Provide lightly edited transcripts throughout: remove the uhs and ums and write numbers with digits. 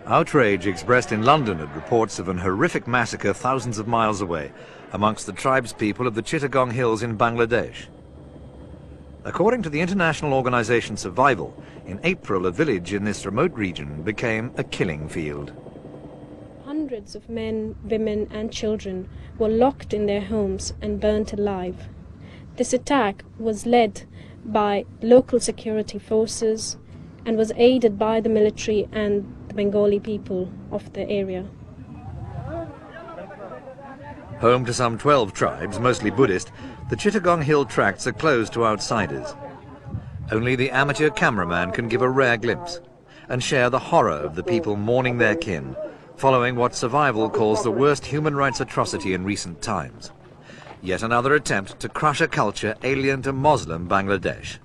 Outrage expressed in London at reports of an horrific massacre thousands of miles away amongst the tribespeople of the Chittagong Hills in Bangladesh. According to the international organization Survival, in April a village in this remote region became a killing field. Hundreds of men, women and children were locked in their homes and burnt alive. This attack was led by local security forces and was aided by the military and the Bengali people of the area. Home to some 12 tribes, mostly Buddhist, the Chittagong Hill tracts are closed to outsiders. Only the amateur cameraman can give a rare glimpse and share the horror of the people mourning their kin, following what Survival calls the worst human rights atrocity in recent times. Yet another attempt to crush a culture alien to Muslim Bangladesh.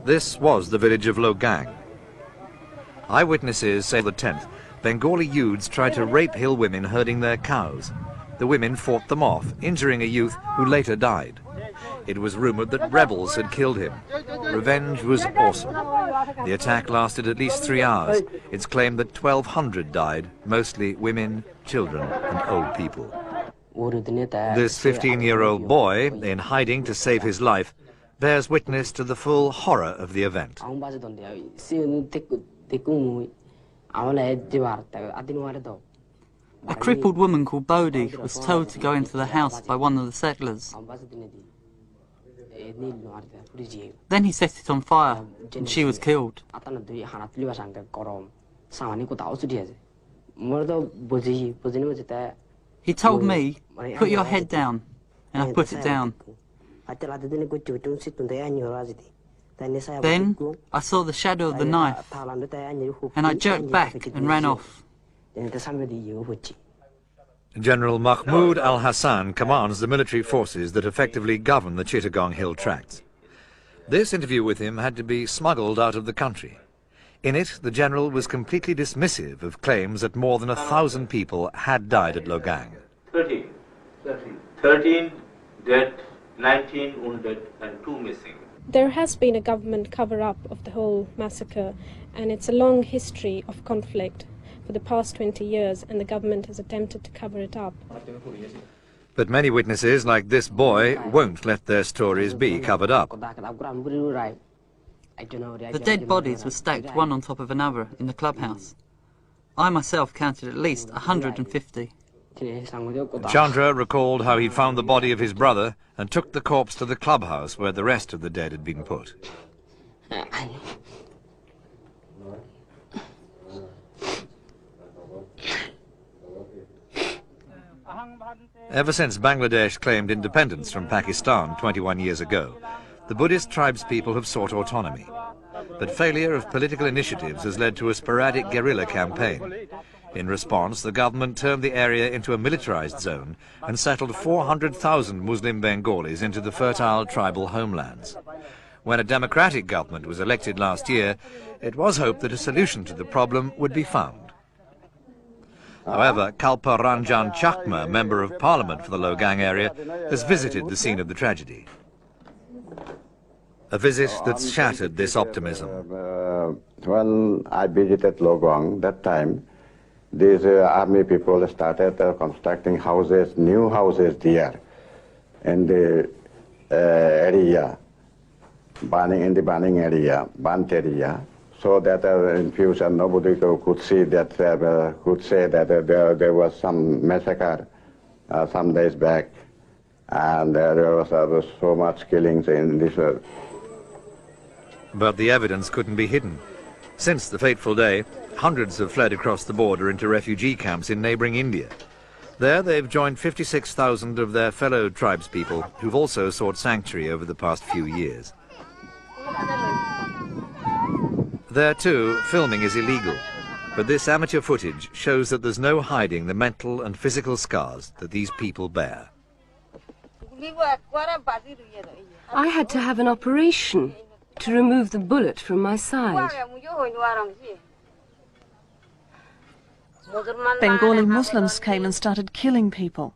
This was the village of Logang. Eyewitnesses say on the 10th, Bengali youths tried to rape hill women herding their cows. The women fought them off, injuring a youth who later died. It was rumored that rebels had killed him. Revenge was awesome. The attack lasted at least 3 hours. It's claimed that 1,200 died, mostly women, children and old people. This 15-year-old boy, in hiding to save his life, bears witness to the full horror of the event. A crippled woman called Bodhi was told to go into the house by one of the settlers. Then he set it on fire, and she was killed. He told me, "Put your head down," and I put it down. Then I saw the shadow of the knife, and I jerked back and ran off. General Mahmoud al-Hassan commands the military forces that effectively govern the Chittagong Hill tracts. This interview with him had to be smuggled out of the country. In it, the general was completely dismissive of claims that more than 1,000 people had died at Logang. 13 dead, 19 wounded and 2 missing. There has been a government cover-up of the whole massacre, and it's a long history of conflict for the past 20 years, and the government has attempted to cover it up. But many witnesses, like this boy, won't let their stories be covered up. The dead bodies were stacked one on top of another in the clubhouse. I myself counted at least 150. Chandra recalled how he found the body of his brother and took the corpse to the clubhouse where the rest of the dead had been put. Ever since Bangladesh claimed independence from Pakistan 21 years ago, the Buddhist tribespeople have sought autonomy. But failure of political initiatives has led to a sporadic guerrilla campaign. In response, the government turned the area into a militarized zone and settled 400,000 Muslim Bengalis into the fertile tribal homelands. When a democratic government was elected last year, it was hoped that a solution to the problem would be found. However, Kalpa Ranjan Chakma, Member of Parliament for the Logang area, has visited the scene of the tragedy. A visit that's shattered this optimism. When I visited Logang, that time, these army people started constructing houses, new houses there in the area, burnt area, so that in future nobody could see that, could say that there was some massacre some days back, and there was so much killings in this. But the evidence couldn't be hidden. Since the fateful day, hundreds have fled across the border into refugee camps in neighbouring India. There they've joined 56,000 of their fellow tribespeople who've also sought sanctuary over the past few years. There too, filming is illegal, but this amateur footage shows that there's no hiding the mental and physical scars that these people bear. I had to have an operation to remove the bullet from my side. Bengali Muslims came and started killing people,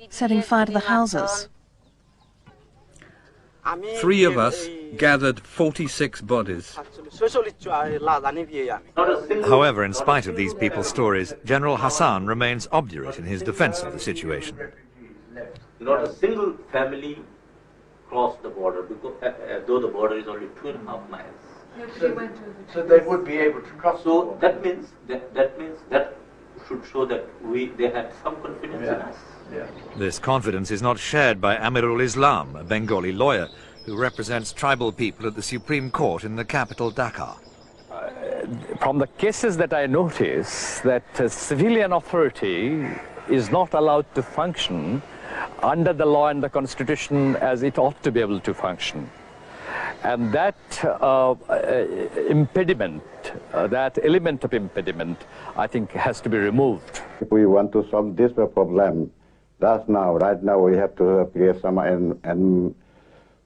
setting fire to the houses. 3 of us gathered 46 bodies. However, in spite of these people's stories, General Hassan remains obdurate in his defense of the situation. Not a single family crossed the border, because, though the border is only 2.5 miles. So they would be able to cross. So that means that should show that they had some confidence in us. Yeah. This confidence is not shared by Amirul Islam, a Bengali lawyer who represents tribal people at the Supreme Court in the capital, Dhaka. From the cases that I notice, that civilian authority is not allowed to function under the law and the constitution as it ought to be able to function. And that impediment, that element of impediment, I think has to be removed. If we want to solve this problem, right now we have to create some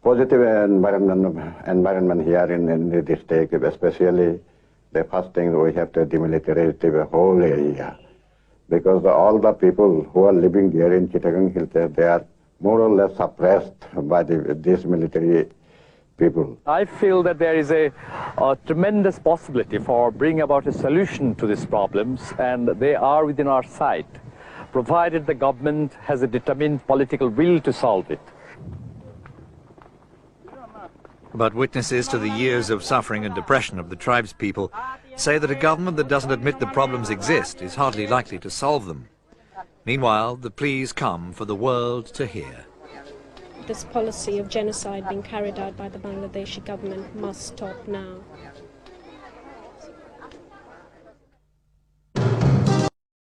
positive environment here in the district, especially the first thing we have to demilitarize the whole area. Because all the people who are living here in Chittagong Hills, they are more or less suppressed by these military people. I feel that there is a tremendous possibility for bringing about a solution to these problems, and they are within our sight, provided the government has a determined political will to solve it. But witnesses to the years of suffering and depression of the tribespeople say that a government that doesn't admit the problems exist is hardly likely to solve them. Meanwhile, the pleas come for the world to hear. This policy of genocide being carried out by the Bangladeshi government must stop now.